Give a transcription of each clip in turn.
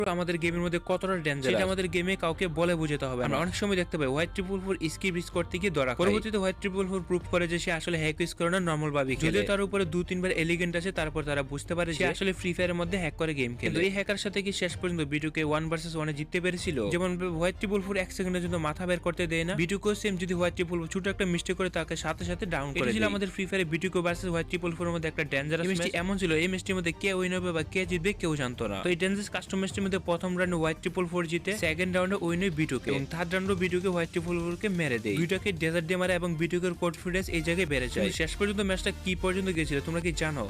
আমাদের গেমের মধ্যে কতটা ডেঞ্জারাস সেটা আমাদের গেমে কাউকে বলে বোঝাতে হবে। আমরা অনেক সময় দেখতে পাই হোয়াইট ট্রিপল ফোর স্কিপ করতে গিয়ে ধরা খায়। পরবর্তীতে হোয়াইট ট্রিপল ফোর প্রুভ করে যে সে আসলে হ্যাক ইউজ করে না, নরমাল ভাবে খেলে। যদিও তার উপরে 2-3 বার এলিগেন্ট আছে, তারপর তারা বুঝতে পারে যে আসলে ফ্রি ফায়ারের মধ্যে হ্যাক করে গেম খেলে। কিন্তু এই হ্যাকার সাথে কি শেষ পর্যন্ত বিটুকে 1 ভার্সেস 1 জিততে পেরেছিল? যেমন হোয়াইট ট্রিপল ফোর 1 সেকেন্ডের জন্য মাথা বের করতে দেয় না, বিটুকেও সেম যদি হোয়াইট ট্রিপল ফোর ছোট একটা মিস্টেক করে তাকে সাথে সাথে ডাউন করে দিল। আমাদের ফ্রি ফায়ারে বিটুকে ভার্সেস হোয়াইট ট্রিপল ফোর এর মধ্যে একটা ডেঞ্জারাস ম্যাচ এমন ছিল, এই ম্যাচটির মধ্যে কে উইন হবে বা কে জিতবে কেউ জানতো না। তো এই ডেঞ্জারাস কাস্টম ম্যাচটির মধ্যে প্রথম রাউন্ডে হোয়াইট ট্রিপল ফোর জিতে, সেকেন্ড রাউন্ডে উইন হয় বিটুকে, এবং থার্ড রাউন্ডে বিটুকে হোয়াইট ট্রিপল ফোর কে মেরে দেয়। দুইটাকে ডেজার্ট দিয়ে মারে এবং বিটুকের কনফিডেন্স এই জায়গায় বেড়ে যায়। শেষ পর্যন্ত ম্যাচটা কি পর্যন্ত গিয়েছিল তোমরা কি জানো?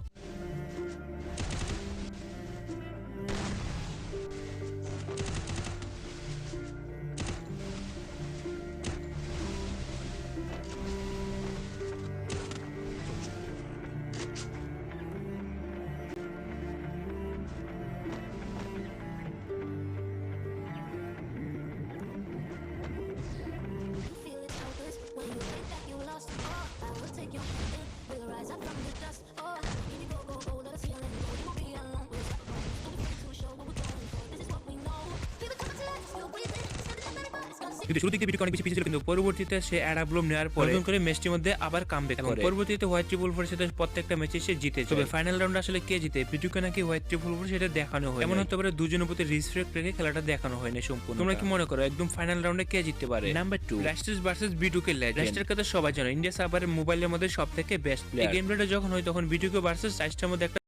Feel it hopeless when you think that you lost. Oh, I will take your hand in. We'll rise up from the dust. Oh, here we go, go, go, let us heal and go. You will be alone. We'll stop right. Don't be afraid to show what we're going for. This is what we know. Feel it coming to life, still breathing. Stand up, everybody, it's gonna see. কিন্তু শুরু থেকে বিটুকে অনেক বেশি পিছিয়ে ছিল, কিন্তু পরবর্তীতে সে অ্যাডাব্লুম নেওয়ার পরে নতুন করে ম্যাচটির মধ্যে আবার কামব্যাক করে। পরবর্তীতে হোয়াইট ট্রিপল ফোর সাথে প্রত্যেকটা ম্যাচে সে জিতে। তবে ফাইনাল রাউন্ডে আসলে কে জিতে, বিটুকে নাকি হোয়াইট ট্রিপল ফোর, সেটা দেখানো হয়। এমন হতে পারে দুজনের প্রতি রেসপেক্ট রেখে খেলাটা দেখানো হয় না সম্পূর্ণ। তোমরা কি মনে করো একদম ফাইনাল রাউন্ডে কে জিততে পারে? নাম্বার 2, রাস্টার ভার্সেস বিটুকে লেজেন্ড। রাস্টার কথা সবাই জানো, ইন্ডিয়া সার্ভারের মোবাইলের মধ্যে সবথেকে বেস্ট প্লেয়ার। এই গেম প্লেটা যখন হয় তখন বিটুকে ভার্সেস রাস্টার মধ্যে একটা